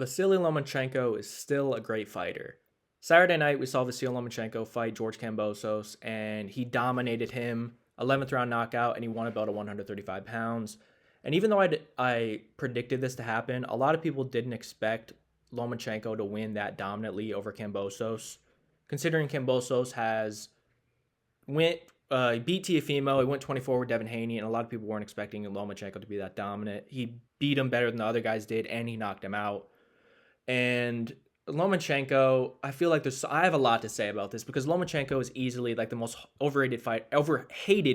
Vasily Lomachenko is still a great fighter. Saturday night, we saw Vasyl Lomachenko fight George Kambosos, and he dominated him. 11th round knockout, and he won a belt at 135 pounds. And even though I predicted this to happen, a lot of people didn't expect Lomachenko to win that dominantly over Kambosos, considering Kambosos has went beat Tiafimo. He went 24 with Devin Haney, and a lot of people weren't expecting Lomachenko to be that dominant. He beat him better than the other guys did, and he knocked him out. And Lomachenko, I feel like I have a lot to say about this because Lomachenko is easily like the most overhated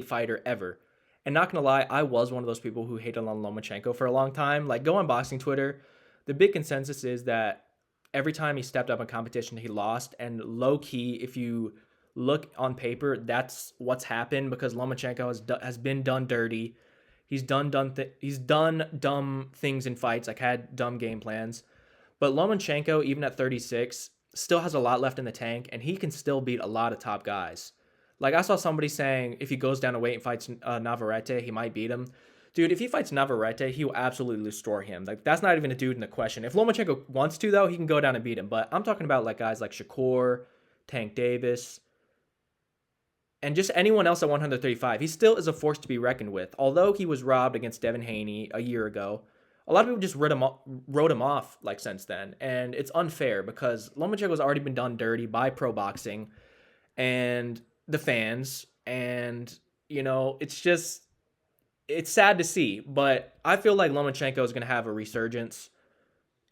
fighter ever. And not gonna lie, I was one of those people who hated on Lomachenko for a long time. Like, go on boxing Twitter. The big consensus is that every time he stepped up in competition, he lost. And low key, if you look on paper, that's what's happened because Lomachenko has been done dirty. He's done dumb things in fights, like had dumb game plans. But Lomachenko, even at 36, still has a lot left in the tank, and he can still beat a lot of top guys. Like, I saw somebody saying if he goes down to weight and fights Navarrete, he might beat him. Dude, if he fights Navarrete, he will absolutely destroy him. Like, that's not even a dude in the question. If Lomachenko wants to, though, he can go down and beat him. But I'm talking about like guys like Shakur, Tank Davis, and just anyone else at 135. He still is a force to be reckoned with. Although he was robbed against Devin Haney a year ago, a lot of people just wrote him off like since then, and it's unfair because Lomachenko's already been done dirty by pro boxing and the fans, and it's sad to see, but I feel like Lomachenko is going to have a resurgence.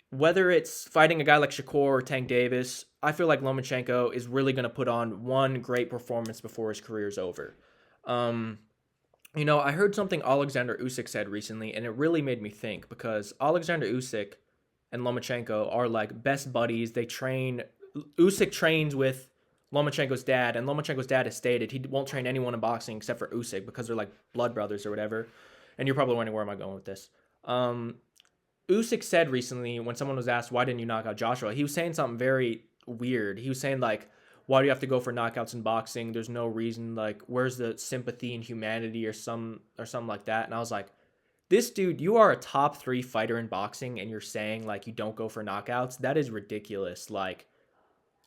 Whether it's fighting a guy like Shakur or Tank Davis, I feel like Lomachenko is really going to put on one great performance before his career's over. I heard something Alexander Usyk said recently, and it really made me think because Alexander Usyk and Lomachenko are like best buddies. They train. Usyk trains with Lomachenko's dad, and Lomachenko's dad has stated he won't train anyone in boxing except for Usyk because they're like blood brothers or whatever. And you're probably wondering where am I going with this. Usyk said recently when someone was asked why didn't you knock out Joshua, he was saying something very weird. He was saying like, why do you have to go for knockouts in boxing? There's no reason. Like, where's the sympathy and humanity or something like that? And I was like, this dude, you are a top 3 fighter in boxing, and you're saying like you don't go for knockouts? That is ridiculous. Like,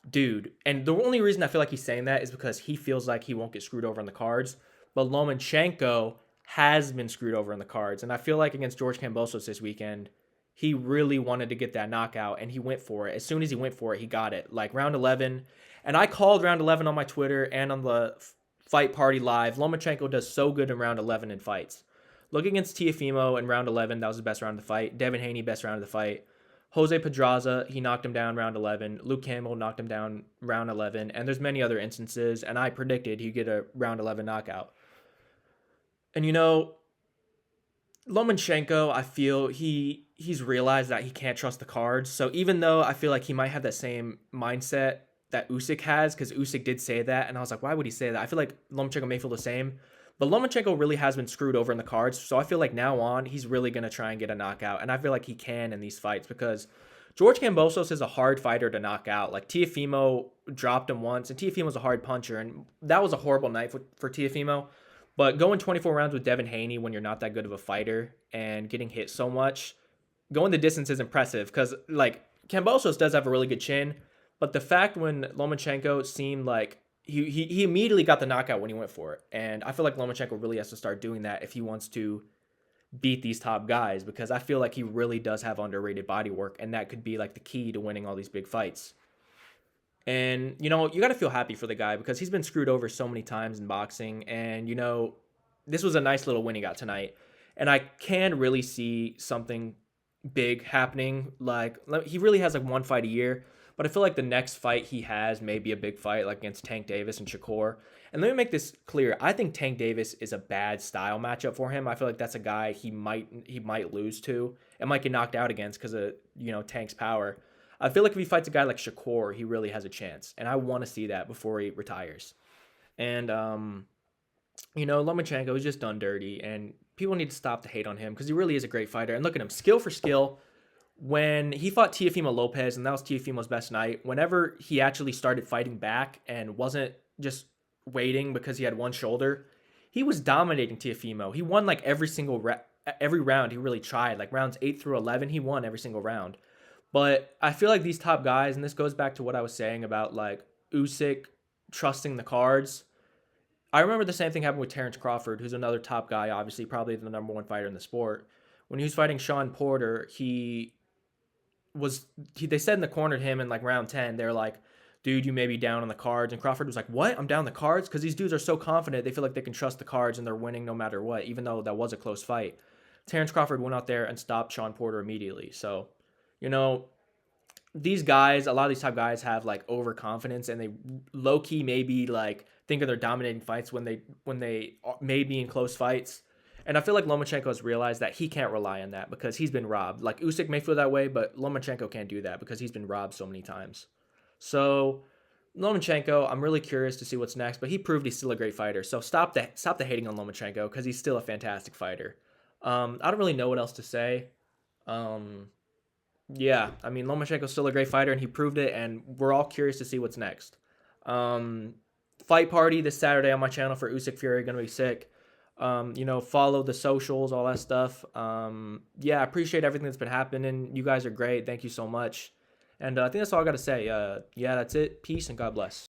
dude. And the only reason I feel like he's saying that is because he feels like he won't get screwed over on the cards. But Lomachenko has been screwed over on the cards, and I feel like against George Kambosos this weekend, he really wanted to get that knockout, and he went for it. As soon as he went for it, he got it. Like round 11. And I called round 11 on my Twitter and on the Fight Party Live. Lomachenko does so good in round 11 in fights. Look against Tiafimo in round 11. That was the best round of the fight. Devin Haney, best round of the fight. Jose Pedraza, he knocked him down round 11. Luke Campbell knocked him down round 11. And there's many other instances, and I predicted he'd get a round 11 knockout. And Lomachenko, I feel he's realized that he can't trust the cards. So even though I feel like he might have that same mindset that Usyk has, because Usyk did say that, and I was like, why would he say that? I feel like Lomachenko may feel the same, but Lomachenko really has been screwed over in the cards, so I feel like now on, he's really going to try and get a knockout, and I feel like he can in these fights, because George Kambosos is a hard fighter to knock out. Like, Tiafimo dropped him once, and Tiafimo's a hard puncher, and that was a horrible night for Tiafimo, but going 24 rounds with Devin Haney when you're not that good of a fighter, and getting hit so much, going the distance is impressive, because, like, Kambosos does have a really good chin, but the fact when Lomachenko seemed like he immediately got the knockout when he went for it. And I feel like Lomachenko really has to start doing that if he wants to beat these top guys, because I feel like he really does have underrated body work, and that could be like the key to winning all these big fights. And, you got to feel happy for the guy because he's been screwed over so many times in boxing. And, this was a nice little win he got tonight. And I can really see something big happening. Like, he really has like one fight a year. But I feel like the next fight he has may be a big fight, like against Tank Davis and Shakur. And let me make this clear. I think Tank Davis is a bad style matchup for him. I feel like that's a guy he might lose to and might get knocked out against because of, Tank's power. I feel like if he fights a guy like Shakur, he really has a chance. And I want to see that before he retires. And, Lomachenko is just done dirty. And people need to stop to hate on him because he really is a great fighter. And look at him, skill for skill. When he fought Teofimo Lopez, and that was Teofimo's best night, whenever he actually started fighting back and wasn't just waiting because he had one shoulder, he was dominating Teofimo. He won like every round he really tried. Like rounds 8 through 11, he won every single round. But I feel like these top guys, and this goes back to what I was saying about like Usyk trusting the cards. I remember the same thing happened with Terrence Crawford, who's another top guy, obviously probably the number one fighter in the sport. When he was fighting Sean Porter, they said in the corner to him in like round 10, they're like, dude, you may be down on the cards. And Crawford was like, what? I'm down the cards? Because these dudes are so confident. They feel like they can trust the cards and they're winning no matter what, even though that was a close fight. Terrence Crawford went out there and stopped Sean Porter immediately. So, you know, these guys, a lot of these top guys have like overconfidence and they low key maybe like think of their dominating fights when they may be in close fights. And I feel like Lomachenko has realized that he can't rely on that because he's been robbed. Like Usyk may feel that way, but Lomachenko can't do that because he's been robbed so many times. So Lomachenko, I'm really curious to see what's next, but he proved he's still a great fighter. So stop the hating on Lomachenko because he's still a fantastic fighter. I don't really know what else to say. Um, yeah, I mean Lomachenko's still a great fighter and he proved it, and we're all curious to see what's next. Um, Fight party this Saturday on my channel for Usyk Fury, gonna be sick. Follow the socials, all that stuff. Yeah, I appreciate everything that's been happening. You guys are great. Thank you so much. And I think that's all I got to say. Yeah, that's it. Peace and God bless.